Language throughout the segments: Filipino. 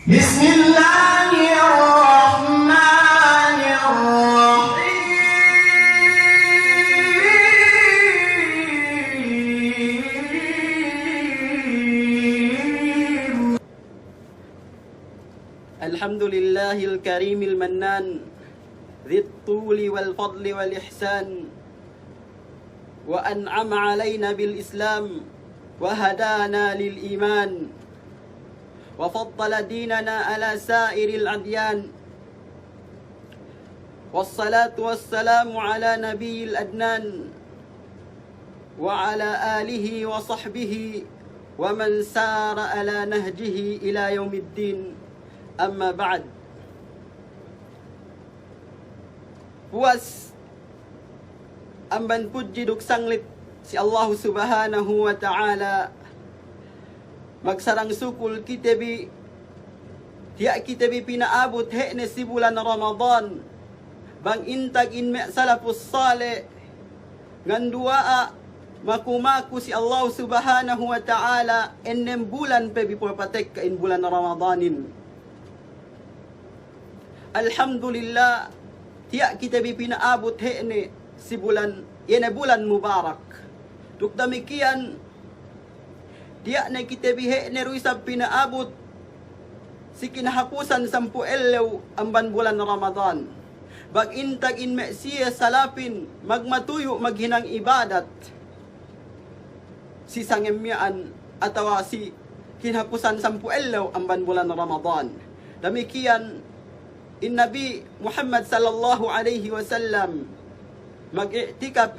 بسم الله الرحمن الرحيم الحمد لله الكريم المنان ذي الطول والفضل والإحسان وأنعم علينا بالإسلام وهدانا للإيمان وفضل ديننا على سائر الأديان والصلاة والسلام على نبي الأدنان وعلى آله وصحبه ومن سار على نهجه إلى يوم الدين أما بعد. Puas amban puji duk sanglit si Allah Subhanahu wa Ta'ala, magsarang sukul kitabi tiya kitabi pinaabot hekne si bulan Ramadan bang intag inme salafus saleh ngandua makumaku si Allah Subhanahu wa Ta'ala ennem bulan pe bipatek ka in bulan Ramadanin. Alhamdulillah, tiya kita pinaabot hekne si bulan yene bulan mubarak. Duk demikian tiya na kita hekne ruisab pinaabot si kinahapusan 10 elew amban bulan Ramadan. Bag intag in siya salapin magmatuyo maghinang ibadat si sangemyaan atawa si kinahapusan 10 elew amban bulan Ramadan. Demikian in Nabi Muhammad sallallahu alaihi wasallam mag-i'tikaf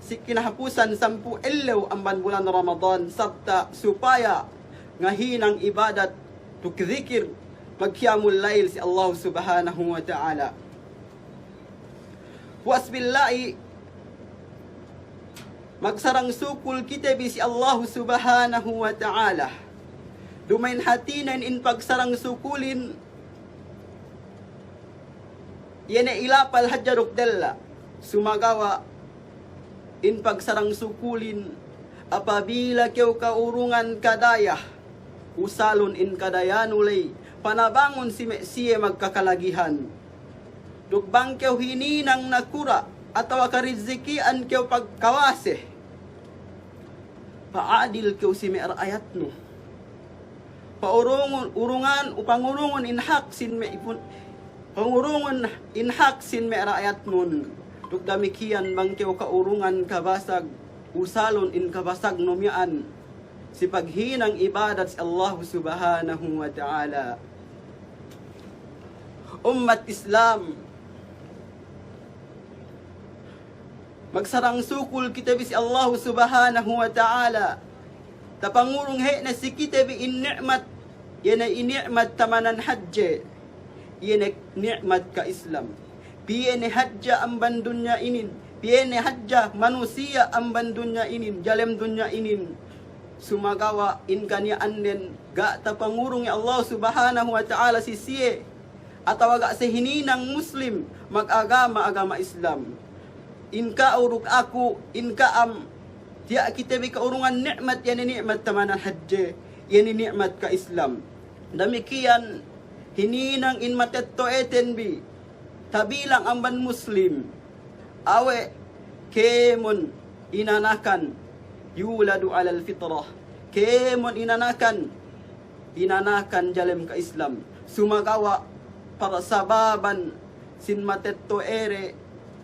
si kinahapusan 10 elew amban bulan Ramadan sabta supaya ngahinang ibadat tukzikir magqiyamul lail si Allah Subhanahu wa Ta'ala. Wasbillahi magsarang sukul kita si Allah Subhanahu wa Ta'ala. Dumain hatinan in pagsarang sukulin yene ilapal hadjaruk della sumagawa in pagsarang sukulin apabila keu kaurungan kadayah usalon in kadayanulay panabangon si siye magkakalagihan dugbang keu hininang nakura atawa karizikian keu pagkawase paadil keu si mer ayat no urungan upangurungon in hak sin me ipun pangurungan inhak sin me rakyat nun. Duk damikian bangkew kaurungan kabasag usalon in kabasag numyaan si paghinang ibadat si Allah Subhanahu wa Ta'ala. Ummat Islam, magsarang sukul kita si Allah Subhanahu wa Ta'ala. Tapangurung he na si kita in ni'mat yana in ni'mat tamanan hajje yene nikmat ka Islam. Piene hajja amban dunya inin. Piene hajja manusia amban dunya inin. Jalem dunya inin. Sumagawa in kanya anden ga tapangurong ya Allah Subhanahu wa Ta'ala si siye. Atawa ga sehininang Muslim mag-agama Islam. In ka uruk aku, in ka tiya kita bi kaurungan nikmat yani nikmat tamanan hajje. Yani nikmat ka Islam. Demikian hininang in matetto etenbi tabilang amban Muslim awe kemon inanakan yuladu alal fitrah kemon inanakan jalem ka Islam sumagawa para sababan sin matetto ere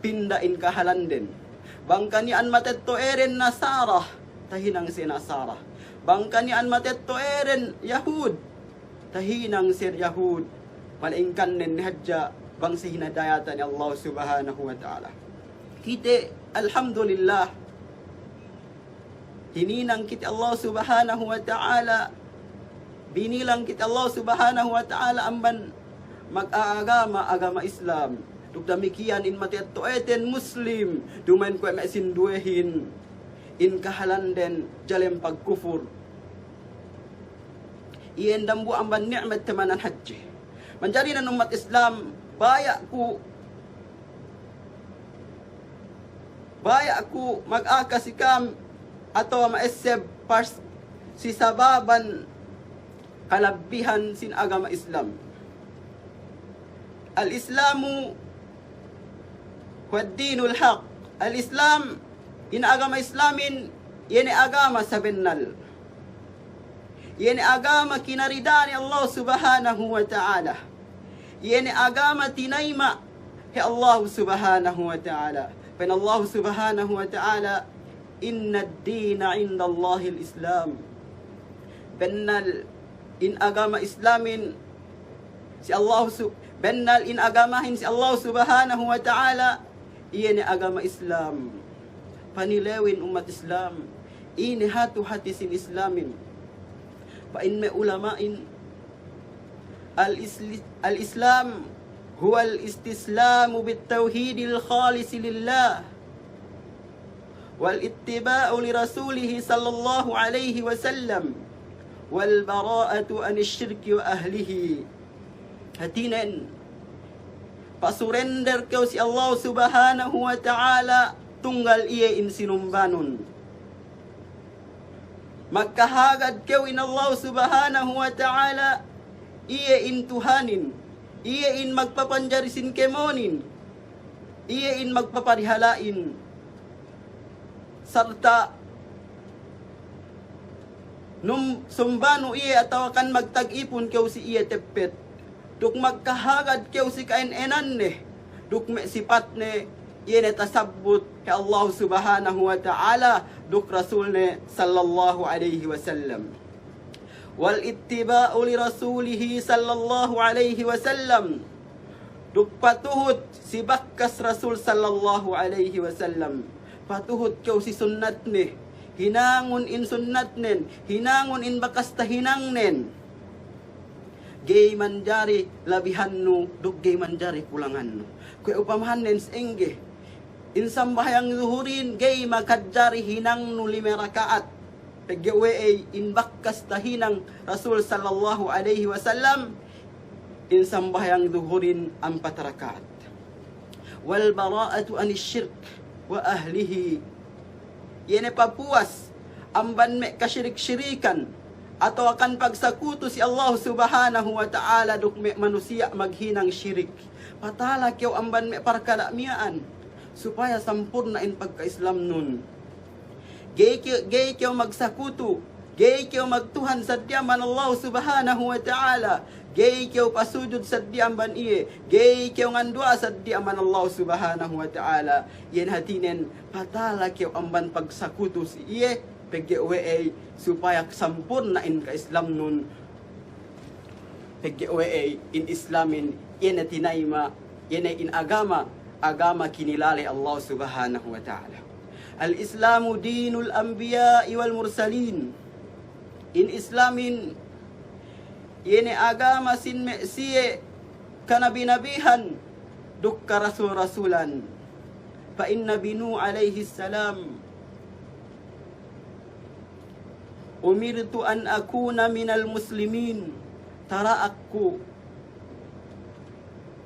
pinda in kahalanden bangkanian matetto eren nasara tahinang sinasara bangkanian matetto eren Yahud tahinang sir Yahud malingkan nen hajja bang si hinadayatan ni Allah Subhanahu wa Ta'ala. Kita alhamdulillah hininang kita Allah Subhanahu wa Ta'ala binilang kita Allah Subhanahu wa Ta'ala amban mag-agama Islam. Duk damikian in matetto eten Muslim dumain ko masinduehin in kahalanden jalem pagkufur iyan dambu amban ni'mat tamanan haji. Menjadi nan umat Islam baya ku mag-akasikam atau maeseb si sababan kalabihan sin agama Islam. Al-Islamu huwa dinul haq. Al-Islam, in agama Islamin, yan agama sa bennal. Yan agama kinaridani Allah subhanahu wa ta'ala. Yan agama tinayma hi Allah subhanahu wa ta'ala. Pan Allah subhanahu wa ta'ala, inna ad-dina inda Allahi al-Islam. Bennal in agama Islamin si Allah bennal in agamahin si Allah subhanahu wa ta'ala, iyan agama Islam. Panilewin umat Islam, ini hati sin Islamin. Pain may ulamain, al-Islam huwa al-istislamu bit-tawhidil khalis lillah wal ittiba'u li rasulih sallallahu alaihi wasallam wal bara'atu anil syirki wa ahlihi. Hatinan, pasurrender kau si Allah subhanahu wa ta'ala, tunggal iya in sinumbanon. Magkahagad kau in Allah subhanahu wa ta'ala, iya in tuhanin, iya in magpapanjarisin kemonin, iya in magpaparihalain, sarta nung sumbano iya atawakan magtag-ipon kau si iya teppet. Duk magkahagad kau si kain-enan ne, duk me sipat ne, yun tasabut kay Allah subhanahu wa ta'ala, duk rasul ne sallallahu alaihi wasallam. Wal ittiba'u li rasulihi sallallahu alaihi wasallam, duk patuhut si bakkas rasul sallallahu alaihi wasallam. Patuhut kau si sunnat ne, hinangon in sunnat nen, hinangon in bakas tahinang nen. Gay manjari labihan no, duk gay manjari kulangan no. Kaya upamahan nen sengge, insambayang zuhurin, gay makadjari hinang no 5 rakaat. Pagyawe ay inbakkas tahinang Rasul sallallahu alaihi wasallam, insambayang zuhurin 4 rakaat. Wal bara'atu anis syirk wa ahlihi. Yan ay papuas, amban me kasyirik-syirikan, atau akan pagsakuto si Allah subhanahu wa ta'ala duk me manusia maghinang syirik. Patala kyaw amban me parkalamiaan, supaya sampurna in pagka-Islam nun. Gay kyaw magsakuto, gay kyaw magtuhan sa diyaman Allah subhanahu wa ta'ala, gay kyaw pasujud sa diyaman iye, gay kyaw ngandua sa diyaman Allah subhanahu wa ta'ala. Yan hatinen, patala kyaw amban pagsakuto si iye, pagyawe supaya sampurna in ka-Islam nun. Pagyawe in Islamin, yan na tinayma, yan ay in agama kinilali Allah subhanahu wa ta'ala. Al-Islamu dinul anbiya wal mursalin. In Islamin, yan ay agama sin siye kanabinabihan, dukka rasul-rasulan. Fa inna binu alayhi salam, umirtu an akuna minal muslimin. Tara aku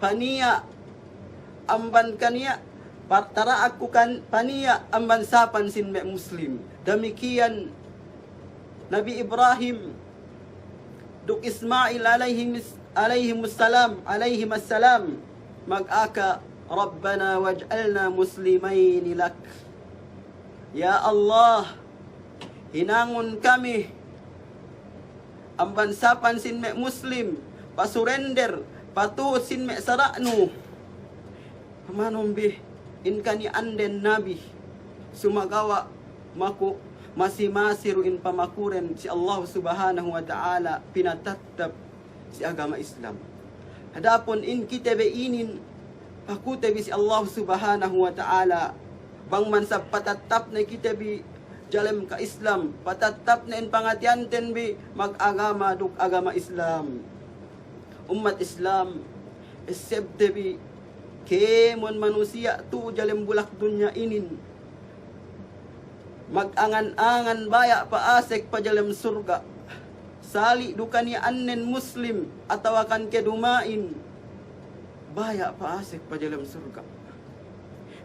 paniya amban kaniya, tara aku kan paniya amban sapan sin me muslim. Demikian Nabi Ibrahim duk Ismail alaihimussalam mag-aka, Rabbana waj'alna muslimain lak. Ya Allah, hinangon kami ang bansapan sin me muslim, pasurrender, patuot sin me sarakno. Manombi, in kani anden nabi, sumagawa maku masi-masiru in pamakuren si Allah subhanahu wa ta'ala, pinatatab si agama Islam. Hadapon in kitebe inin, pakutebe si Allah subhanahu wa ta'ala, bang man sa patatap na kitebe jalem ka Islam, patatap na in pangatianten bi mag-agama duk agama Islam. Umat Islam, esebte bi kemon manusia tu jalem bulak dunya inin. Mag-angan-angan baya paasek pa jalem surga. Sali dukani annen muslim atawakan kedumain. Baya paasek pa jalem surga.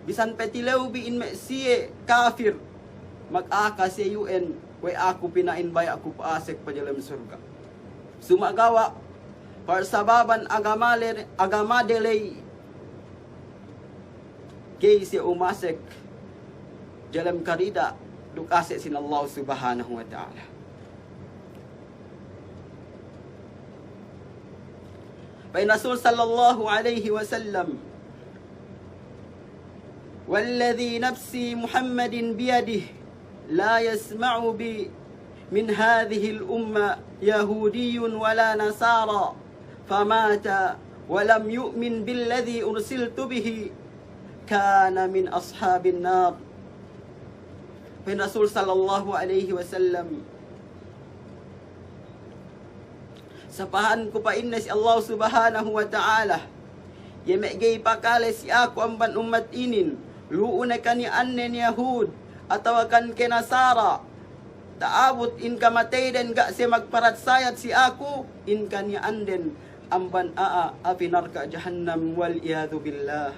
Bisan petilew bi in me siye kafir, mag-aka sa UN, way ako pinain bay ako paasek pa dalam surga. sumagawa parsababan agamadelay kay si umasek dalam karida dukase sin Allah subhanahu wa ta'ala. Bain Rasul sallallahu alaihi wasallam, والذي نفسي محمد بيده لا يسمع بي من هذه الأمة يهودي ولا نصارى فمات ولم يؤمن بالذي أرسلت به كان من أصحاب النار. Bain Rasul sallallahu alaihi wasallam, sapahan ko pa inna si Allah subhanahu wa ta'ala, yemegay pakale si ako ang ban umat inin, luuna ka ni annen Yahud, atawakan ke Nasara, taabot in kamatay den ga si magparatsayat si ako, in kanya anden, ang ban apinar ka jahannam wal iyadu billah.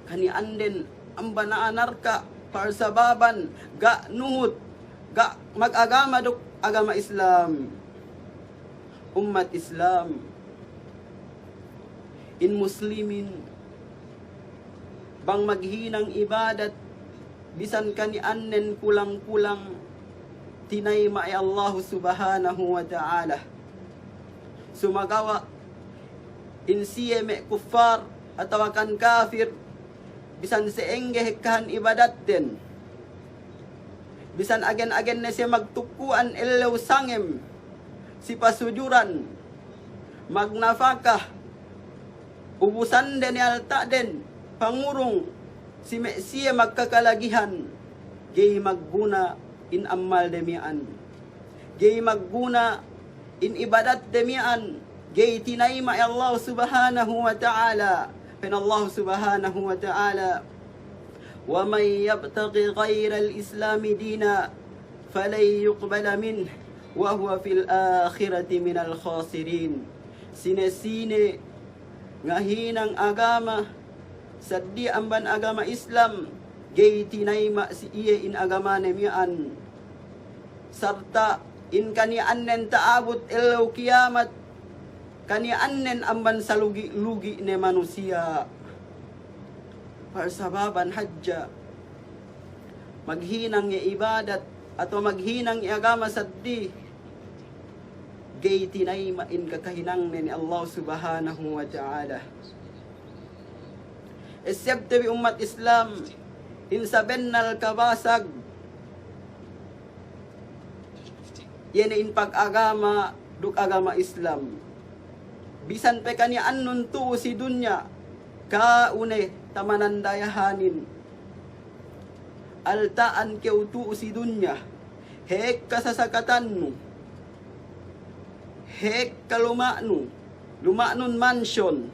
Kani anden, ang banaanar ka, parsababan, ga nuhut, ga mag-agama duk agama Islam. Umat Islam, in muslimin, bang maghinang ibadat, bisan kani annen kulang-kulang, tinayma ay Allah subhanahu wa ta'ala. Sumagawa, in siye me kuffar, atawakan kafir, bisan seengge hekkahan ibadat din. Bisan agen-agen na siya magtukuan ilaw sangem, si pasujuran, magnafakah, ubusan din alta din, pangurong, si siya magkakalagihan, gay magguna in amal demian, gay magguna in ibadat demian, gay tinayma Allah subhanahu wa ta'ala. Pen Allah subhanahu wa ta'ala, wa may yabtaghi ghayra al-islami dina falay yuqbala minh wa huwa fil akhirati minal khasirin. Sine-sine nga hinang agama saddi amban agama Islam, gay tinayma si iye in agama nemian, sarta in kani annen taabot ilaw kiamat, kani annen amban sa lugi ne manusia. Parsababan hajja, maghinang ibadat ato maghinang agama saddi, gay tinayma in kakahinang ni Allah subhanahu wa ta'ala. Except bi umat Islam, in sabennal kabasag, yan in pag-agama duk agama Islam. Bisan pe kanya annun tu si dunya, kaune tamanandayahanin. Altaan keu tu si dunya, hek kasasakatannu, hek kalumanu, lumanun mansion,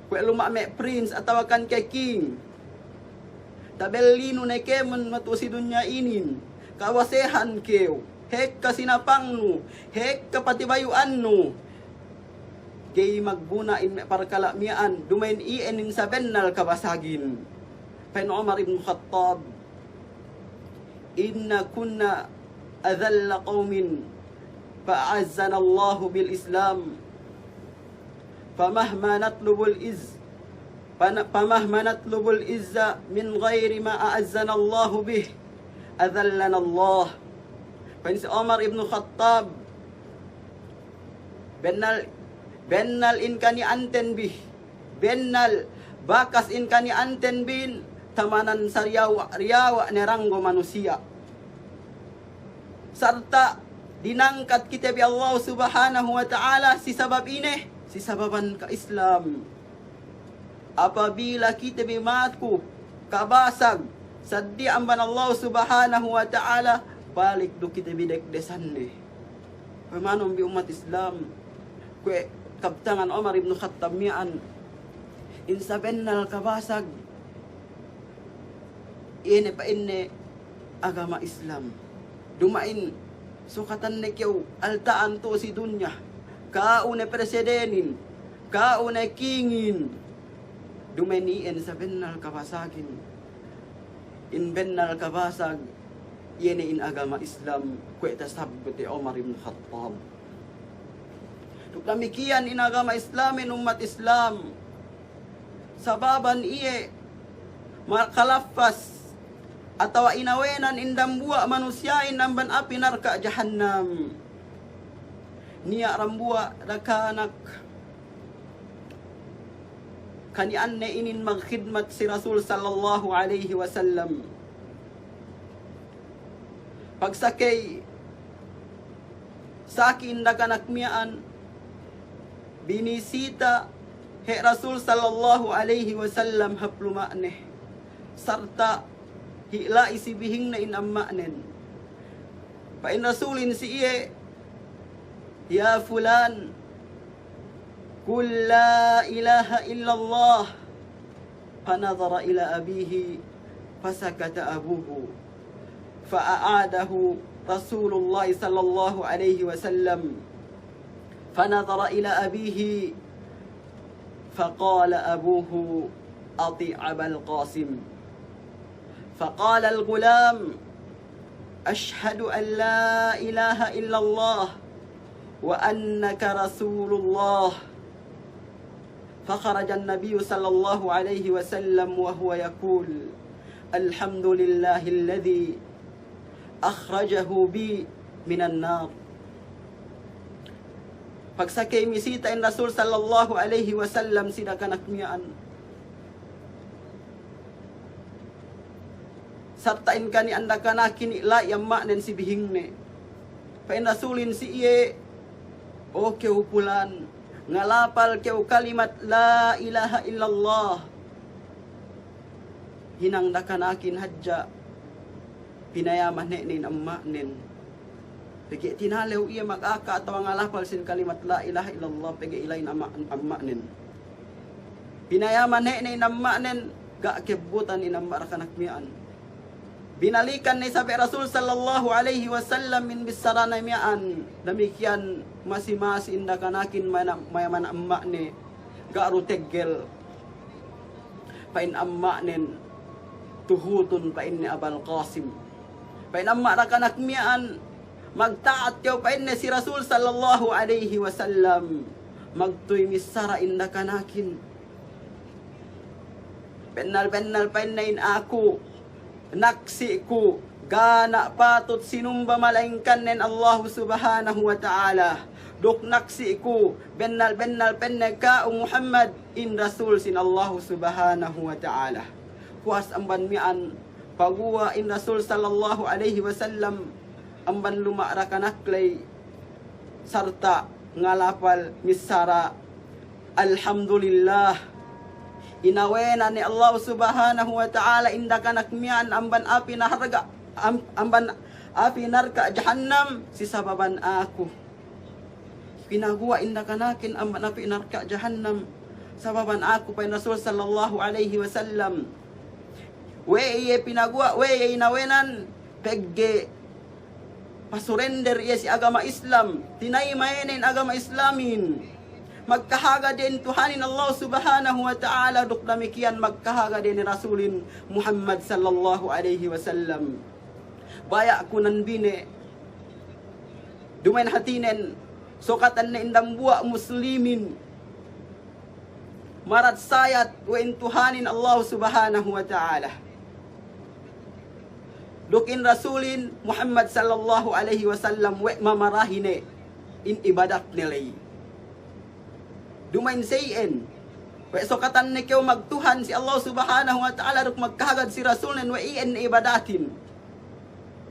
kwe luma me prince atawakan ke king. Tabellino ne kemon matu si dunya inin, kawasehan keu, hek kasinapangnu, hek kapatibayuannu, kay magbuna in parkalamian, dumain ien in sabennal kabasagin. Pen Umar ibn Khattab, inna kunna adhalla qawmin fa'azzana Allahu bil Islam famahma natlubul izza min ghairi ma a'azzana Allahu bih adhallana Allah. Pen si Umar ibn Khattab, bennal in kani anten bih, bennal bakas in kani anten bin, tamanan sa riyawa neranggo manusia. Sarta dinangkat kita bi Allah subhanahu wa ta'ala si sabab ini, si sababan ka Islam. Apabila kita bi matku kabasag saddi amban Allah subhanahu wa ta'ala, balik do kita bi dekdesan ni. Pemanom bi umat Islam, kwe kaptangan Umar ibn Khattab mian, insa bennal kabasag, ine pa inne agama Islam. Dumain, sukatan ne kyaw, altaan to si dunya, kaune presidenin, kaune kingin, dumain ien sa bennal kabasagin. In bennal kabasag, Yene in agama Islam kwe tasabut Umar ibn Khattab. Demikian in agama Islamin umat Islam. Sababan iye makalafas atau inawenan indam buah manusiain namban api narka jahannam. Niya rambua dakanak kani anne inin magkhidmat si Rasul sallallahu alaihi wasallam. Pagsakay sakin dakanak miyaan binisita he Rasul sallallahu alaihi wasallam hapluma'neh sarta hila isibihing na inammanen pa in Rasulin si iye ya fulan kul la ilaha illallah fanadhara ila abihi fasakata abuhu fa'aadahu Rasulullah sallallahu alaihi wasallam fanadhara ila abihi faqala abuhu ati' Abal Qasim faqala al-gulam ashhadu an la ilaha illallah wa annaka rasulullah فخرج النبي صلى الله عليه وسلم وهو يقول الحمد لله الذي أخرجه بي من النار. Pagsakay misita in Rasul sallallahu alaihi wasallam sida kanakmiyaan. Sartain kani anda kanakin ila yamma den si bihingne. Pa in Rasulin si iye okay upulan ngalapal keu kalimat la ilaha illallah hinang dakanakin hadja pinayaman nin amma nin pegi tinalew iya magaka ataw ngalapal sin kalimat la ilaha illallah pegi ilain amma nin pinayaman nin amma nin ga kebutan in amma rakanakmian binalikan ni sabi Rasul sallallahu alaihi wasallam min bisarana mi'an demikian masih inda kanakin mayaman amma ni garu teggel pain amma nin tuhutun pain ni Abal Qasim pain amma rakanak mi'an magtaat yaw pain ni si Rasul sallallahu alaihi wasallam magtuy misara inda kanakin benal pain na in ako naksi ku gana patut sinumba malaingkan nen Allah subhanahu wa ta'ala dok naksi ku bennal penne ka Muhammad in Rasul sin Allah subhanahu wa ta'ala kuas amban mian pagua in Rasul sallallahu alaihi wasallam amban lumara kanaklay sarta ngalapal misara alhamdulillah inawena ni Allah subhanahu wa ta'ala inda kanakmian amban api naharga amban api narka jahannam si sababan aku pinagua inda kanakin amban api narka jahannam sababan aku pa Rasul sallallahu alaihi wasallam weye pinagua weye inawenan pegge pasurrender iya si agama Islam tinay mainin agama Islamin magkahaga din Tuhanin Allah subhanahu wa ta'ala duk demikian magkahaga din ni Rasulin Muhammad sallallahu alaihi wasallam baya kunan bine dumain hatinen sokatan na indang buwa muslimin marat sayat wa intuhanin Allah subhanahu wa ta'ala dukin Rasulin Muhammad sallallahu alaihi wasallam we mamarahine in ibadat nilay dumain sayin sokatan ni keu magtuhan si Allah subhanahu wa ta'ala ruk magkahagad si Rasul nen wa iyan ibadatin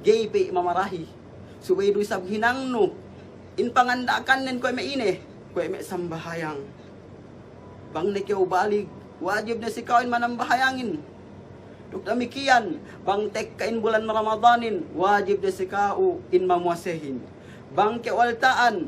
gaype mamarahi subay du sab hinangno in pangandakan nen koy maine koy me sambahayang bang ni keu balig wajib na si kawin manambahayangin duk demikian bang tek kain bulan Ramadanin wajib na si kau in mamuasehin bang kewaltaan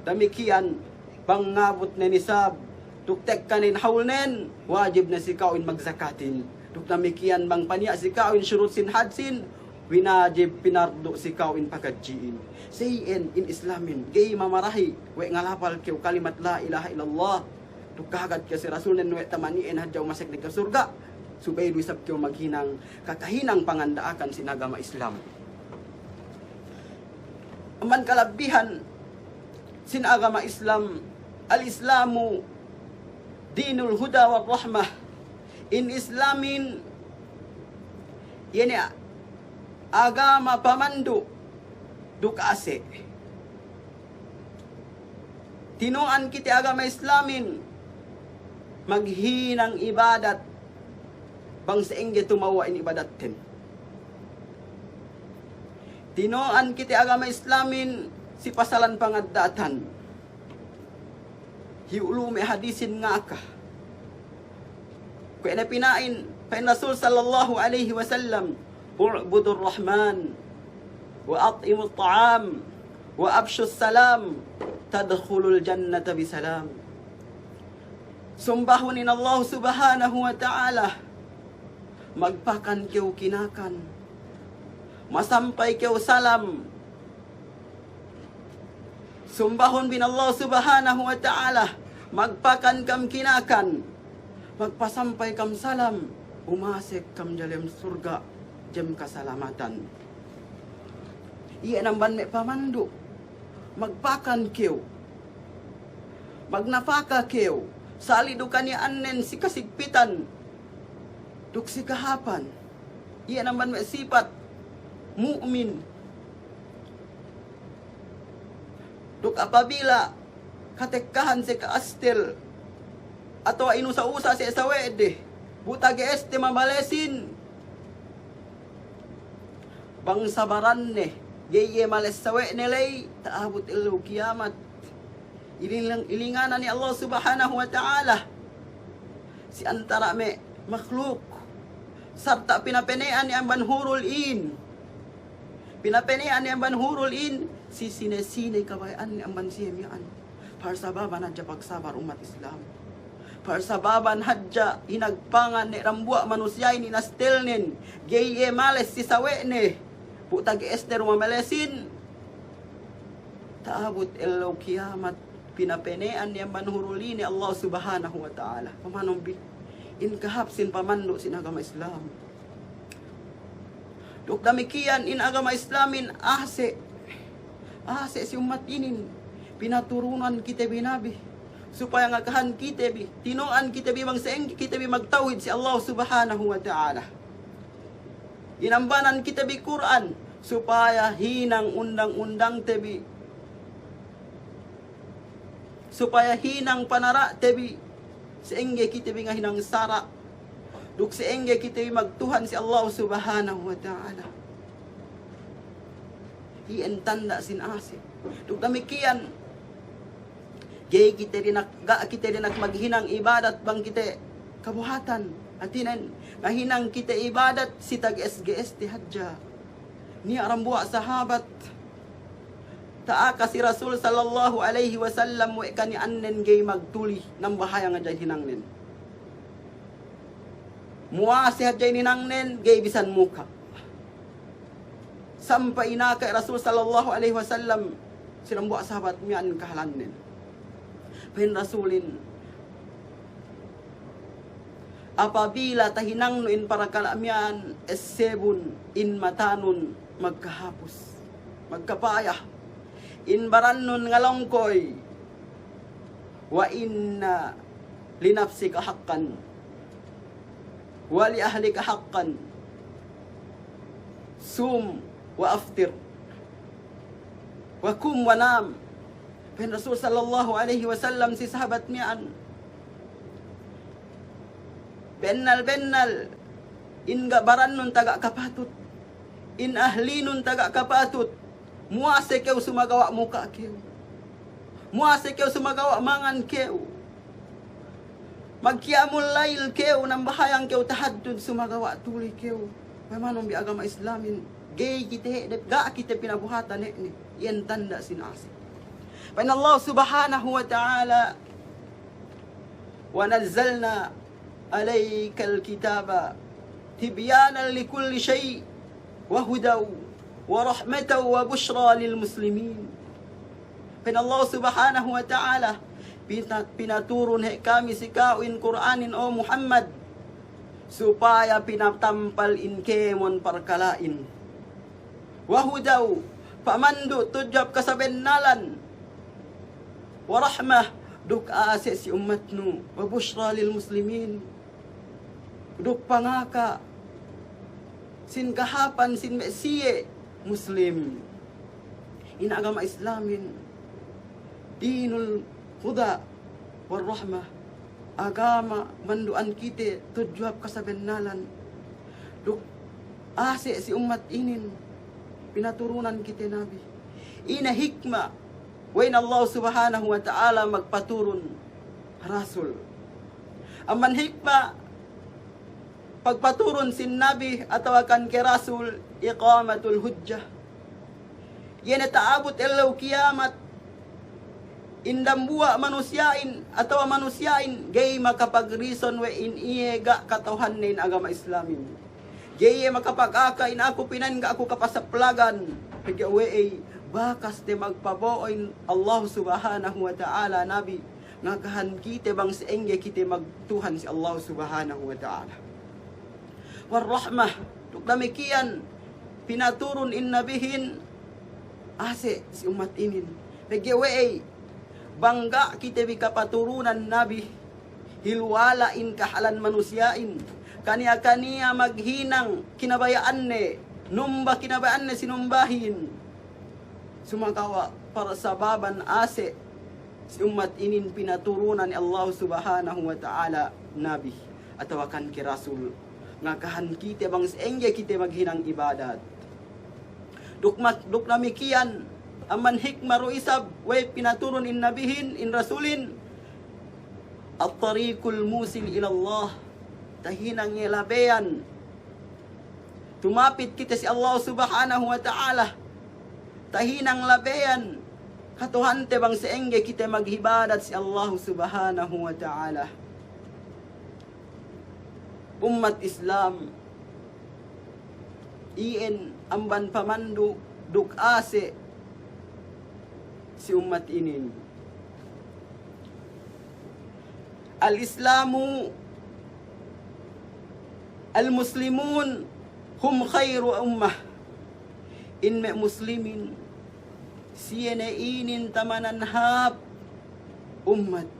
demikian bang ngabot na nisab tuktek kanin hawlnen wajib na si kawin magzakatin duk demikian bang paniya si kawin syurut sin hadsin winajib pinardo si kawin pagadjiin sayin in Islamin gay mamarahi we ngalapal kew kalimat la ilaha illallah duk kagad ka si Rasul nen we tamaniin hadjaw masek di ka surga Subay isab kayo maghinang kakahinang pangandaakan sinagama Islam. Aman kalabihan sinagama Islam, al-Islamu dinul huda wa rahmah. In Islamin yani agama pamandu dukase. Tinuan kita agama Islamin maghinang ibadat bang sa ingge tumawa in ibadatin. Tinuan kita agama Islamin si pasalan pangadatan. Hiulume hadisin nga ka. Kaya na pinain kay Rasul sallallahu alaihi wasallam, u'budur rahman wa at'imut ta'am wa abshus salam tadkhulul jannata bisalam. Sumbahunin Allah subhanahu wa ta'ala, magpakan kayo kinakan, masampay kayo salam. Sumbahon bin Allah subhanahu wa ta'ala, magpakan kam kinakan, magpasampay kam salam, umasik kam jalem surga, jem kasalamatan. Iyan ang banme pamandu, magpakan kayo, magnapaka kayo, salidukan ni annen si kasigpitan, duk si kahapan. Iyan ang banme sifat, mu'min. Duk apabila katekahan si kaastil atau inusa-usa si esawede buta geeste mamalesin bang sabaran ne geye males sawe nelay taabot ilu kiamat. Ilinganan ni Allah subhanahu wa ta'ala si antara me makhluk sarta pinapenean ni ang banhurul in. Pinapenean ni ang banhurul in si sine-sine kabayaan ni ang bansiyemyaan. Para sa baban hadja pagsabar umat Islam. Para sa baban hadja hinagpangan ni rambua manusyay ni nastelnin. Geye males si sawe ni. Putag ester mamalesin. Taabot elaw kiamat. Pinapenean ni ang banhurul ni Allah subhanahu wa ta'ala. Pamanong inkahapsin pamando sinagama Islam. Duk damikian in agama Islamin ase si umat inin pinaturunan kita binabi supaya ngagahan kita bi tinuan kita bi mangsaeng kita bi magtawhid si Allah subhanahu wa ta'ala. Inambanan kita bi Quran supaya hinang undang-undang tebi supaya hinang panara tebi seengge kita bi nga hinang sara duk seengge kita bi magtuhan si Allah subhanahu wa ta'ala. Ientanda sin ase. Duk damikian gay kita rin maghinang ibadat bang kita kabuhatan atinan mahinang kita ibadat si tag SGS ti hadja ni arambuwa sahabat taaka si Rasul sallallahu alaihi wasallam wa kani annen gay magtuli nang bahaya nga jay hinangnen muasi hadjay ninangnen gay bisan muka sampai na kay Rasul sallallahu alaihi wasallam silang buat sahabat mian kahalanin. Pen Rasulin apabila tahinang nuin para kalamian esebun in matanun magkahapos magkapayah in baranun ngalongkoy wa inna linafsika haqqan wa li ahlika haqqan sum wa aftir wa kum wa nam. Pen Rasul sallallahu alaihi wasallam si sahabat niyan bennal in gabaran nun taga kapatut in ahli nun taga kapatut muase kew sumagawa muka kew muase kew sumagawa mangan kew magkiamul lail kew nang bahayang kew tahaddud sumagawa tuli kew pamanong bi agama Islamin gay kita ga kita pinabuhatan ni yan tanda sinasi. Pan Allah subhanahu wa ta'ala wa nazzalna alaykal kitaba tibyanan likulli shay wa hudaw wa rahmatan wa bushra lil muslimin. Pan Allah subhanahu wa ta'ala pinaturun kami si kawin Quranin o Muhammad supaya pinatampal inkemon parkalain. Wahudaw, pamandu tujab kasabennalan. Warahmah, duk ase si umatnu. Wabushra lil muslimin. Duk pangaka. Sin kahapan, sin mesiye, muslim. Ina agama Islamin. Dinul huda warahmah. Agama manduan kita tujab kasabennalan. Duk ase si umat inin pinaturunan kita Nabi. Ina hikmah wain Allah subhanahu wa ta'ala magpaturun rasul. Aman hikmah pagpaturun sin Nabi atau akan ke rasul iqamatul hujjah. Yan taabot elaw kiamat indam buwa manusiain atau manusiain gay makapagrison we in iega katuhan nin agama Islamin. Gay makapag-aka in ako pinan nga ako kapasaplagan. Pagya we bakas te magpaboin Allah subhanahu wa ta'ala Nabi nga kahan kite bang si engge kite magtuhan si Allah subhanahu wa ta'ala. Warrahmah tukdamikian pinaturun in nabihin ase si umat inin. Pagya we bangga kita bikapaturunan Nabi hilwalain kahalan manusiain kaniya-kaniya maghinang kinabayaan ne numba kinabayaan ne sinumbahin sumakawa para sababan ase si umat inin pinaturunan ni Allah subhanahu wa ta'ala Nabi atau akan ki Rasul nga kahan kita bang engge kita maghinang ibadat duk namikian aman hikmah ruisab way pinaturun in nabihin in rasulin at-tariqul musil ila Allah tahinang yelabean tumapit kita si Allah subhanahu wa ta'ala tahinang labean katuhante bang sa engge kita maghibadat si Allah subhanahu wa ta'ala. Ummat Islam iin amban pamandu duk ase si umat inin. Al-Islamu al-Muslimun hum khairu ummah. In me muslimin siyene inin tamananhap ummat.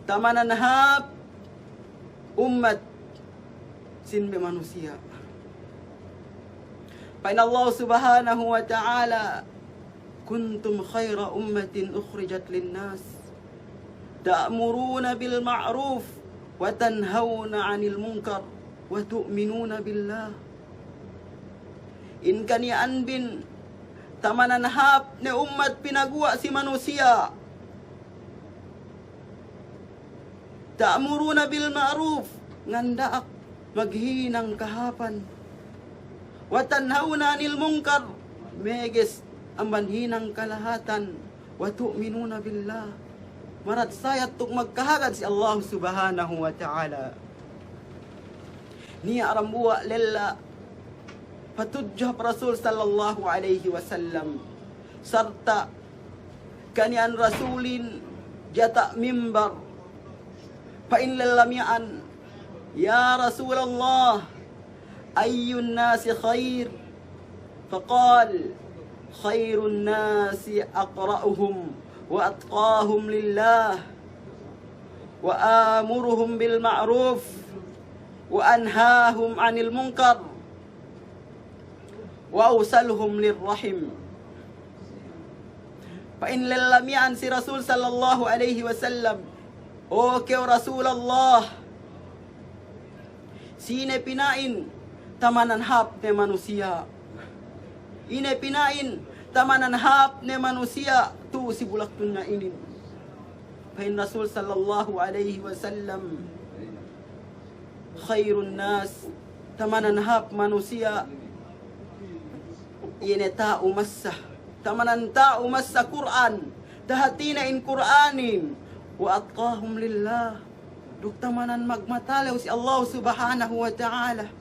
Tamananhap ummat sin me manusia. Pain Allah subhanahu wa ta'ala kuntum khaira ummatin ukhrijat linnas ta'muruna bil ma'ruf wa tanhauna 'anil munkar wa tu'minuna billah. In kanian bin tamananhap ne ummat pinagua si manusia ta'muruna bil ma'ruf ngandaak maghinang kahapan wa tanhauna 'anil munkar meges ang manhinang kalahatan wa tu'minuna billah marat sayat tuk magkahagad si Allah subhanahu wa ta'ala niya arambuwa lella patujah Rasul sallallahu alaihi wasallam serta kanian rasulin jata mimbar fa in lallamian ya Rasulullah ayyun nasi khair faqal khairun nasi aqra'uhum wa atqahum lillah wa amuruhum bil ma'ruf wa anhahum 'anil munkar wa awsaluhum lirrahim. Pa in lallamian si Rasul sallallahu alaihi wasallam o ke Rasulullah sine pinain tamananhap ne manusia ine pinain tamananhap ne manusia tu si bulaktun na inin. Pain Rasul sallallahu alaihi wasallam khairun nas tamananhap manusia ine tao massa tamanan tao massa Quran dahatina in Quranin wa atqahum lillah duk tamanan magmatalaw si Allah subhanahu wa ta'ala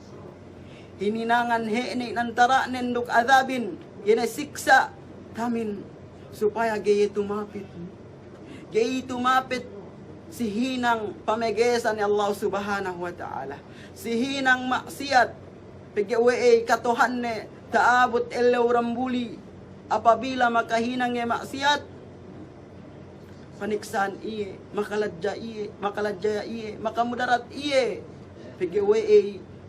hininangan hene nantara nenduk adabin yana siksa tamin supaya gaye tumapit sihinang pamegesan ni Allah subhanahu wa ta'ala, sihinang maksiat, pagyawe katuhan ne, taabot elew rambuli, apabila makahinang e maksiat, paniksan iye, makaladya iye, makamudarat iye, pagyawe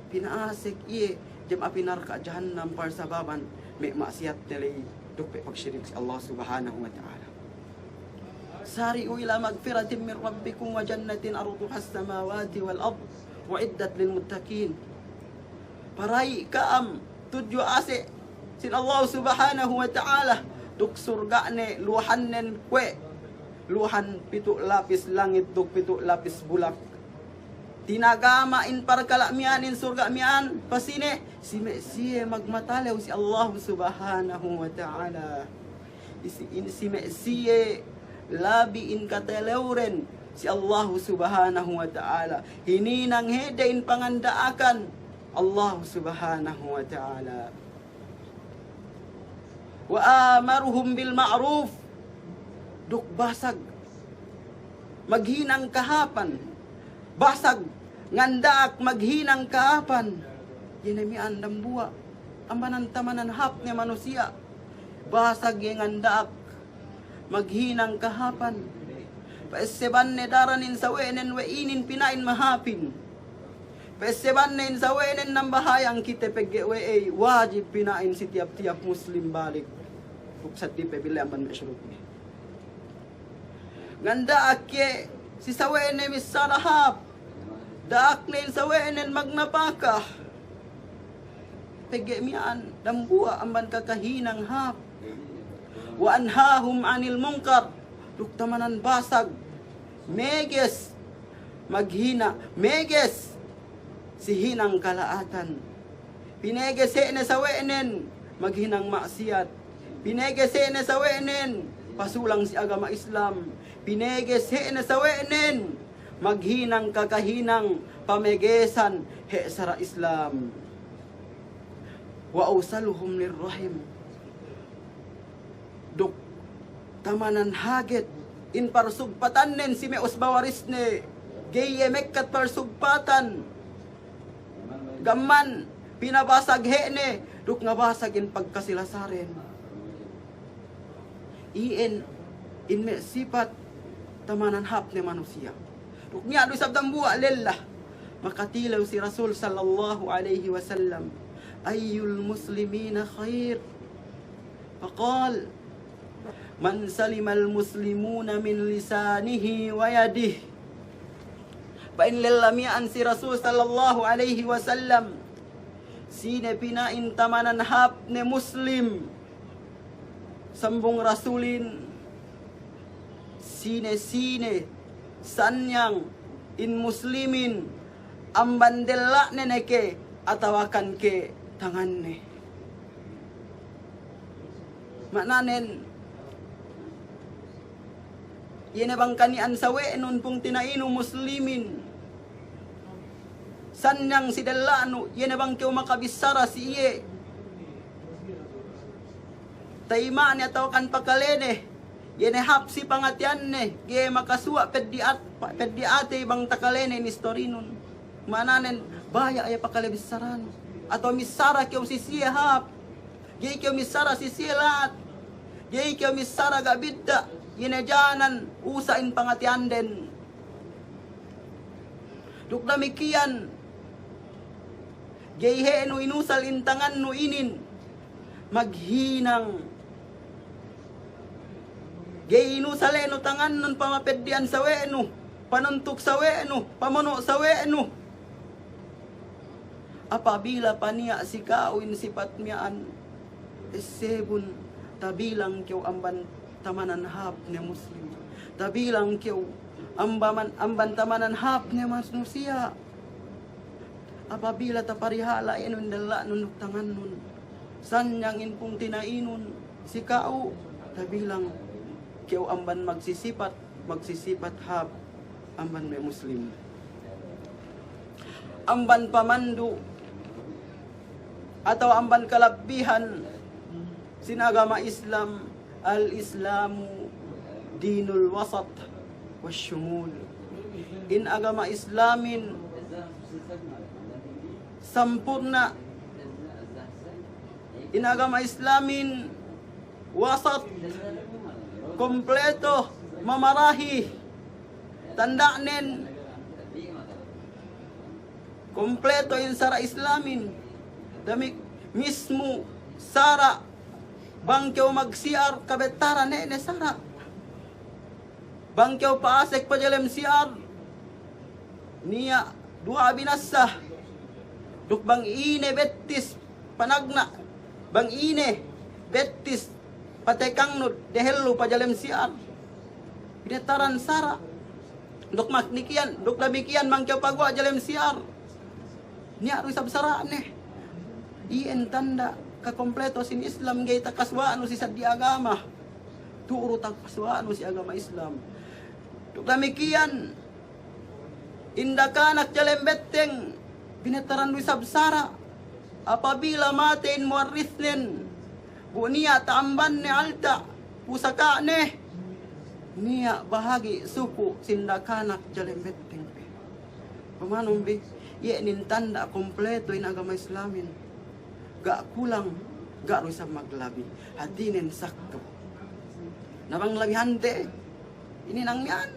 pinaasik iye, jam apinarka jahannam par sababan, may maksiat nilay, dukpe pagsyirik sa Allah subhanahu wa ta'ala. Sari'u ila magfiratin min rabbikum wa jannatin arduha as-samawati wal ard wa iddat lil muttaqin. Paray kaam tudyo ase sin Allah subhanahu wa ta'ala duk surga ne luhan nen kwe, luhan pitu lapis langit duk pitu lapis bulak. Tinagama in para mianin surga mian pasine si Mesiye magmatalaw si Allah subhanahu wa ta'ala. Si Mesiye labi in kateleuren si Allah subhanahu wa ta'ala. Hininang hedain pangandaakan Allah subhanahu wa ta'ala. Wa amaruhum bil ma'ruf, duk basag maghinang kahapan, basag ngandaak maghinang kahapan. Yenemian dambuwa ambanan tamanan hap ni manusia, basag yung ngandaak maghinang kahapan. Paeseban ne daranin sa wenen weinin pinain mahapin. Paeseban ne sa wenen ng bahayang kite pegwe wajib pinain si tiap-tiap muslim balik. Buksat di pebile amban mesyuruk ni. Nganda ake si sa wenen misarahap. Daak ne sa wenen magnapaka. Pegge mian dambuwa amban kakahinang hap. Wa anhahum anil munkar, duktamanan basag, meges, maghina, meges, sihinang kalaatan. Pinegese na sa wenen, maghinang maksiat. Pinegese na sa wenen, pasulang si agama Islam. Pinegese na sa wenen, maghinang kakahinang pamegesan he sara Islam. Wa awsaluhum lirrahim, duk tamanan haget in parsugpatan nen si meos bawaris ne geye mekkat parsugpatan gamman pinabasag he ne duk nga basag in pagkasilasaren in me sipat tamanan hap ne manusia duk niya do sabdang buwa lillah makatilaw si Rasul sallallahu alaihi wasallam ayyul muslimina khair faqal man salimal muslimuna min lisanihi wa yadihi. Pain lelamian si Rasul sallallahu alaihi wasallam sine pinain tamanan hap ne muslim sambung rasulin sine sanyang in muslimin ambandella neneke atawakan ke tangan ne. Maknanen yene bang kanian sawe nun pung tinainu muslimin sanyang si delano yene bang keu makabisara si iye taima ni atau kan pakalene yene hapsi pangatian ne ge makasua peddi ate bang takalene ni storinun mananen baya ay pakalebisaran atau misara keu si siya hap ge keu misara si silat ge keu misara gabidda yinajanan usain pangatian den duk damikian gayhe no inusal intangan no inin maghinang gay inusal no tangan nun pamapeddian sa weno panuntuk sa weno pamono sa weno apabila paniya si kauin sipat miyaan esebun tabilang kyo amban tamanan hap ne muslim tabilang kyo amban tamanan hap ne manusia apabila taparihala inun dala nun tangan nun sanyang inpung tinainun si kau tabilang kyo amban magsisipat hap amban me muslim amban pamandu atau amban kalabihan sinagama Islam al-Islamu dinul wasat wasyumul in agama Islamin sampurna, in agama Islamin wasat, kompleto, mamarahi, tandanen, kompleto in sara Islamin, dami mismo sara bangkyaw magsiar kabetara ne sara, bangkyaw paasek pajalem siar niya dua binasa duk bang ine betis panagna, bang ine betis patekang dehelu pajalem siar binetaran sara duk maknikian duk damikian bangkyaw pagwa jalem siar niya rusab sara ne ien tanda kakompleto sin Islam gay takaswaan si sadi agama turo takaswaan si agama Islam duk damikian indakanak jalem beteng binetaran rusab sara apabila matin muarithnen bu niya taamban ne alta pusaka ne niya bahagi suku sindakanak jalem beteng pamanong bi ye nin tanda kompleto in agama Islamin gak kulang gak rusab maglabi hatinen sakto nabang labi hante ini nang mian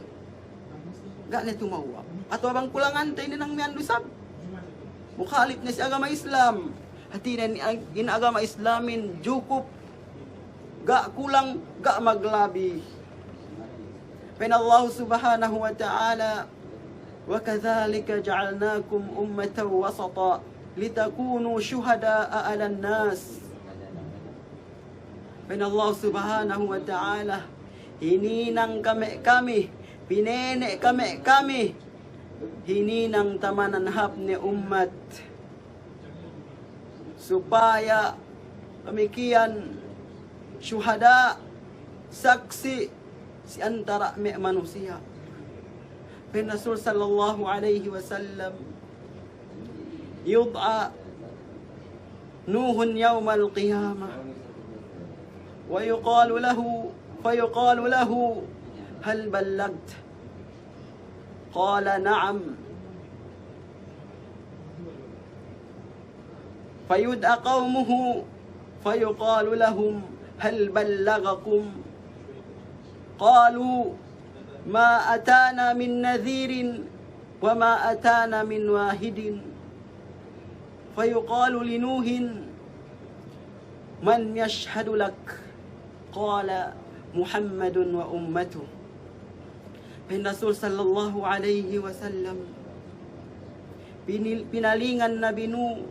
gak ne tumawa atau abang kulang hante ini nang mian rusab mukhalif na si agama Islam hatinen in agama Islamin cukup gak kulang gak maglabi pen Allah subhanahu wa ta'ala wa kadzalika ja'alnakum ummatan wasata litakunu syuhada'a 'alan nas. Pen Allah subhanahu wa ta'ala hininang kami pinenek kami hininang tamanan hapne umat supaya demikian syuhada saksi si antara manusia. Pen Rasul sallallahu alaihi wasallam yud'a Nuhun yawmal qiyamah wa yuqalu lahu hal ballagt qala na'am fayud'a qaumuhu fayuqalu lahum hal ballagakum qalu ma atana min nadhirin wa ma atana min wahidin فيقال لنوح من يشهد لك قال محمد وأمته. Pen Rasul sallallahu alaihi wasallam pinalingan Nabi Nuh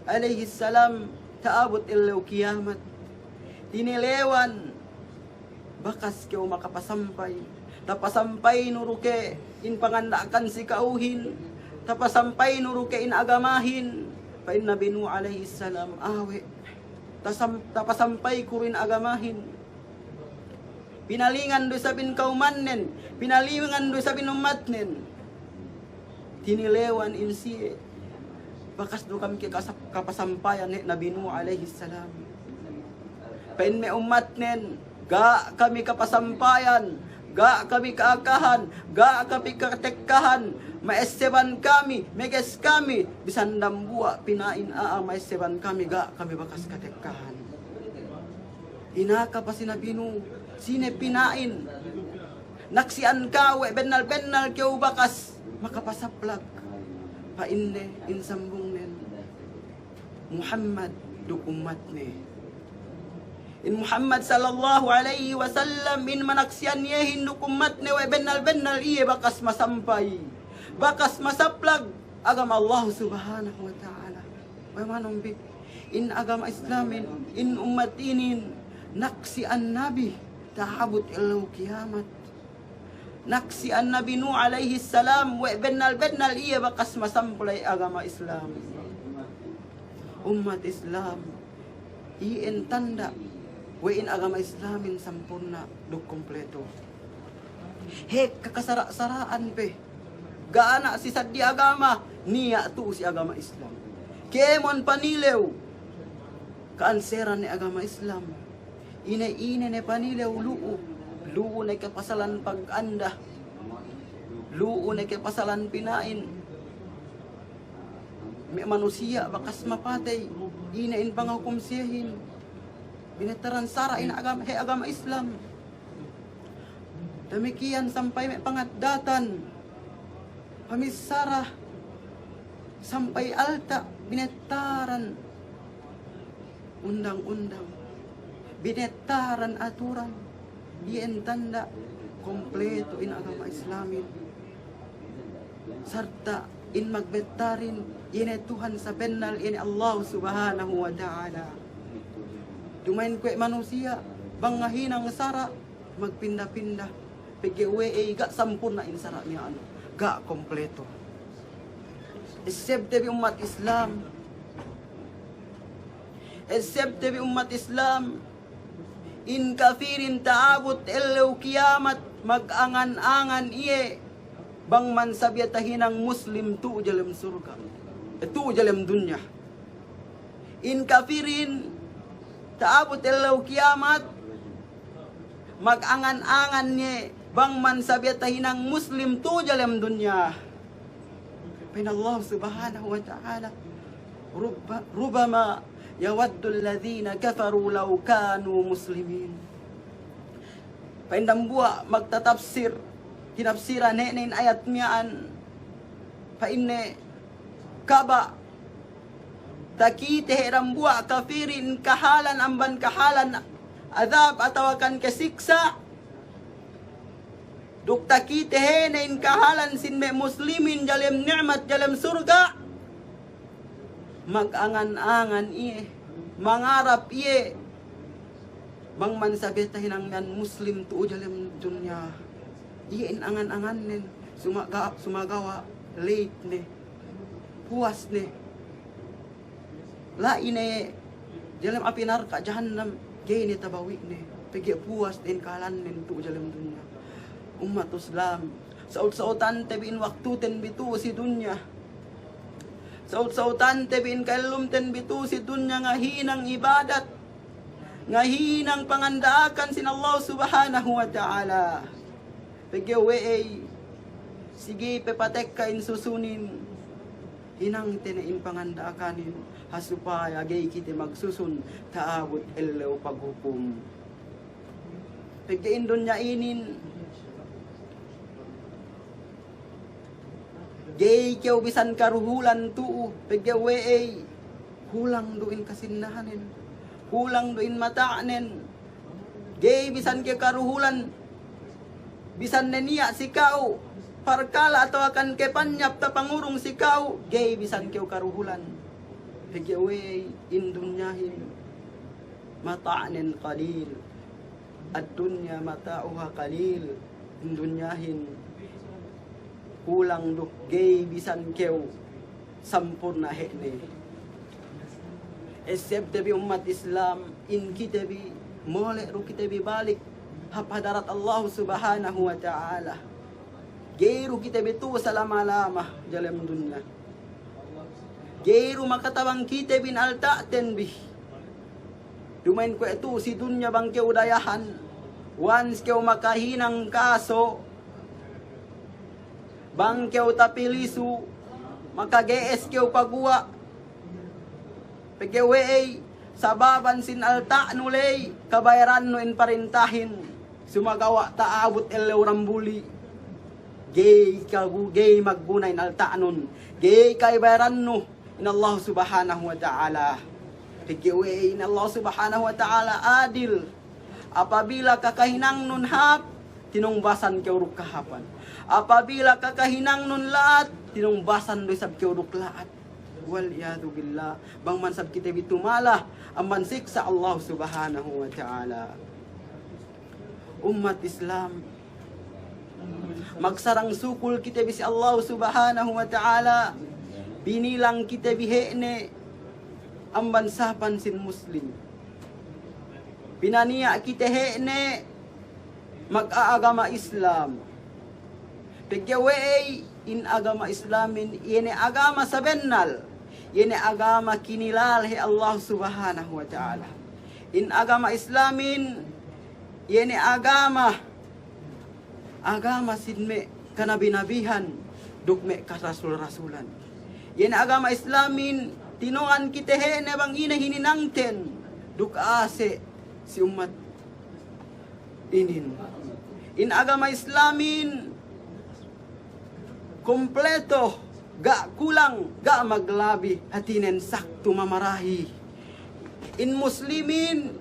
alaihi salam taabot ilaw kiamat tinilewan bakas kau makapasampay tapasampay nuruke in pangandakan si kauhin tapasampay nuruke in agamahin pa in Nabi Nuh alaihi salam awe tapasampay kurin agamahin pinalingan do sa bin kaumannen pinalingan do sa bin umatnen tinilewan insi bakas do kami kapasampayan ni Nabi Nuh alaihi salam pa in me umatnen ga kami kapasampayan ga kami kaakahan ga kami katekkahan maeseban kami, meges kami, bisan dambua, pinain maeseban kami, ga kami bakas katekkahan. Inaka pa sinabi Nuh, sine pinain, naksian kawe, benal-benal kyo bakas, makapasaplag, painne, insambung nen, Muhammad, dukumat ne. In Muhammad sallallahu alaihi wasallam, in manaksian yehin dukumat ne, benal-benal iye bakas masampay. Bakas masaplag agama Allah subhanahu wa ta'ala. Pamanong bi in agama Islamin in ummatinin naksi an nabi tahabut ilaw kiamat naksi an Nabi Nuh alaihi salam wa benal iya bakas masamplay agama Islam umat Islam iin tanda wa in agama Islamin sampurna duk kompleto hek kakasara-saraan pe gaana si sadi agama niya tu si agama Islam kemon panilew kaanseran ni agama Islam ine ne panilew luu na kapasalan pag-anda luon ay kay pasalan pinain. May manusia bakas mapatay, inain pangahukom siyahin. Binataran sara ina agama Islam. Demikian sampai may pangatdatan. Pamisara sampai alta binetaran undang-undang, binetaran aturan, iyan tanda kompleto in agama Islamin. Serta in magbetarin ini Tuhan sa benal ini Allah subhanahu wa ta'ala. Dumain kwe manusia bangahinang sara magpindah-pindah PGWA gak sampurna in sara niya ano, gak kompleto. Except bi umat Islam, except bi umat Islam, in kafirin taabot elaw kiamat mag-angan-angan iye bang man sabyatahinang Muslim tu jalam surga, tu jalam dunya. In kafirin taabot elaw kiamat mag-angan-angan niye bang man sabyatahinang Muslim tu jalam dunya. Pina Allah subhanahu wa ta'ala rubama yawaddu alladhina kafaru law kanu muslimin. Paindang buwa magtatafsir tinafsiran nenin ayat miyaan pa inne kaba takite heram buwa kafirin kahalan amban kahalan adab atawakan kesiksa dukta kite henin kahalan sinme muslimin jalim ni'mat jalim surga mag-angan-angan iye mangarap iye bang man sabitahin ang yan Muslim tu jalim dunya iye in angan-angan nin sumagawa late ne puas ne la ine jalim apinar ka jahannam gay ni tabawi ne pegi puas din kahalan nin tu jalim dunya. Umat Islam, saut-sautan tebin waktu ten bitu si dunya. Saut-sautan tebin kailum ten bitu si dunya ngahinang ibadat, ngahinang pangandaakan sin Allah subhanahu wa ta'ala. Pagyawe sige pepatek kain susunin, hinang tinain pangandakanin, hasupaya gay kiti magsusun, taabot elaw paghukum. Pagyain dunya inin, gay kyaw bisan karuhulan tuu, pagyawe hulang duin kasindahanin, hulang duin mataanin, gay bisan kyaw karuhulan, bisan neniya sikaw, parkala atau akan kepanyap ta pangurong sikaw, gay bisan kyaw karuhulan, pagyawe indunyahin, mataanin qalil, at dunya matauha qalil, indunyahin, kulang do gay bisan kew sampurna hekne. Except tabi umat Islam in kitabi mole ru kitabi balik hapadarat Allah subhanahu wa ta'ala. Gay ru kitabi tu salama-lama jalam dunya. Gay ru makatawang kitabin altaten bi. Dumain ko ito si dunya bang kew dayahan. Once kew makahinang kaso bang kew tapilisu makagees kew pagua pegewe sababan sin alta nulay kabayaran no in parintahin sumagawa taabot elew rambuli gay kagu gay maggunay alta nun gay kay bayaran no in Allah subhanahu wa ta'ala pegewe in Allah subhanahu wa ta'ala adil apabila kakahinang nun hap tinungbasan kew rukahapan. Apabila kakahinang nun lahat, tinungbasan doy sab kiuruk lahat. Wal iyadu billah. Bang man sab kita bitumala, ang mansik sa Allah subhanahu wa ta'ala. Umat Islam, magsarang sukul kita bisi Allah subhanahu wa ta'ala. Binilang kita bihene, ang bansapan sin Muslim. Pinaniya kita hene, mag-aagama Islam. Pagyawe in agama Islamin, yene agama sabennal, yene agama kinilal he Allah subhanahu wa ta'ala. In agama Islamin, yene agama sinme kanabi-nabihan, dukme ka rasul-rasulan. Yan agama Islamin, tinuan kitehe na bang ina hininangten, dukase si umat inin. In agama Islamin, kompleto, ga kulang, ga maglabi, hatinen sakto mamarahi. In Muslimin,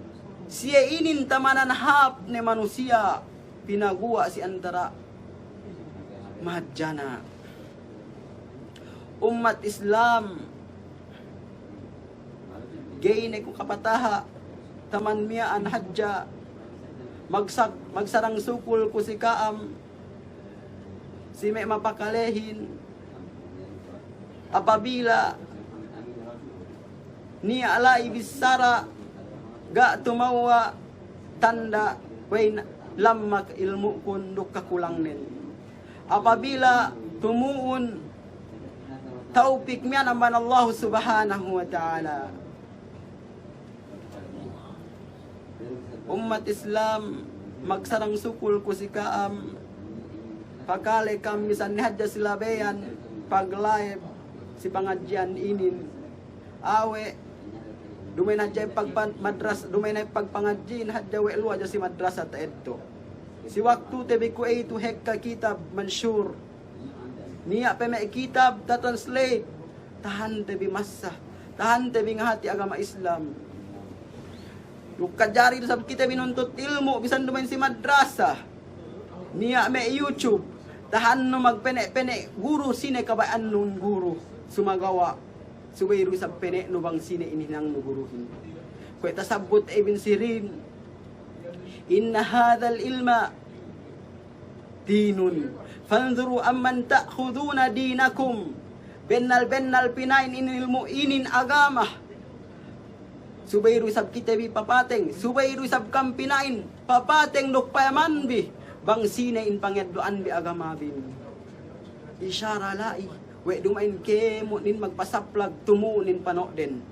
siya inin tamananhap ni manusia, pinaguwa si antara mahadjana. Umat Islam, gay na kung kapataha, taman miya an hadja, magsarang sukul ko si kaam, si may mapakalehin, apabila niya alay bisara, ga tumawa tanda, way lammak ilmu kundok kakulang nin. Apabila tumuun, taupik miya naman Allah subhanahu wa ta'ala. Umat Islam, magsarang sukul ko si kaam, pakale kami sa nihadya sila bayan, pag-live, si pangadyan inin, awe, dumay na dyan madras, dumay na pagpangadyin, hadya we luwa dyan si madrasa ta edto. Si waktu tebi ko ay to hekka kitab, mansur, niya pa may kitab, ta-translate, tahan tebi masa, tahan tebi nga hati agama Islam. Lukadjari sa kita binuntut ilmu, bisan dumain si madrasa, niya may YouTube, tahan no magpene-pene, guru sine kabayaan nun guru, sumagawa, suwayro sa pene no bang sine ininang no guruhin. Kaya tasabot ibn Sirin, inna hadal ilma dinun, fanzuru amman ta'khuduna dinakum, bennal pinain inilmu inin agama, subayro sab kita bi papateng, subayro sab kam pinain, papateng nuk payaman bi, bang sine in pangeddoan bi agama bin. Isyara lai, we dumain kemo nin magpasaplag tumunin pano den.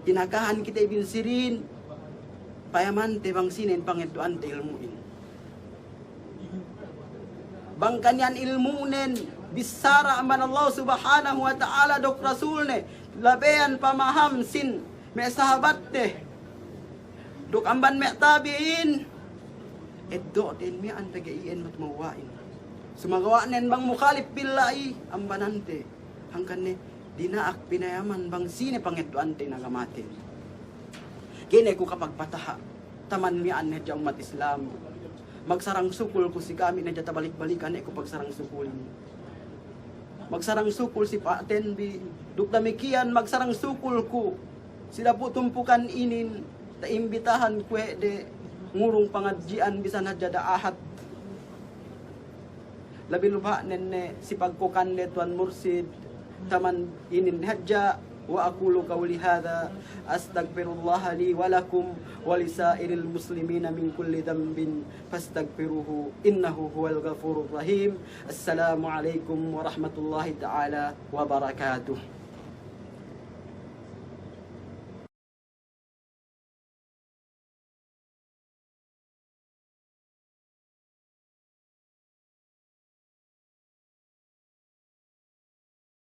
Tinagahan kita ibn Sirin, payaman te bang sine in pangeddoan te ilmuin. Bang kanyan ilmunen, bisara aman Allah subhanahu wa ta'ala dok rasulne, labean pamaham sin, may sahabat te, dok amban may tabiin, eddo din mi an tagaiin matmawain. Sumagawa nen bang mukhalif billahi, ambanante, hangkan ne, dinaak pinayaman bang sine pangeddoan te nagamatin. Kine ko kapag pataha, taman mi an nedya umat Islam, magsarang sukul ko si kami na dyan balik-balikan ko pagsarang sukulin. Magsarang sukul si Paten bi dukdamikian magsarang sukul ko. Sila po tumpukan inin taimbitahan ko de ngurong pangadjian bisan hadya daahat. Labi lupa nenne si pagkukan ne Tuan Mursid taman inin hadya. وأقول قولي هذا أستغفر الله لي ولكم ولسائر المسلمين من كل ذنب فاستغفروه إنه هو الغفور الرحيم. السلام عليكم ورحمة الله تعالى وبركاته.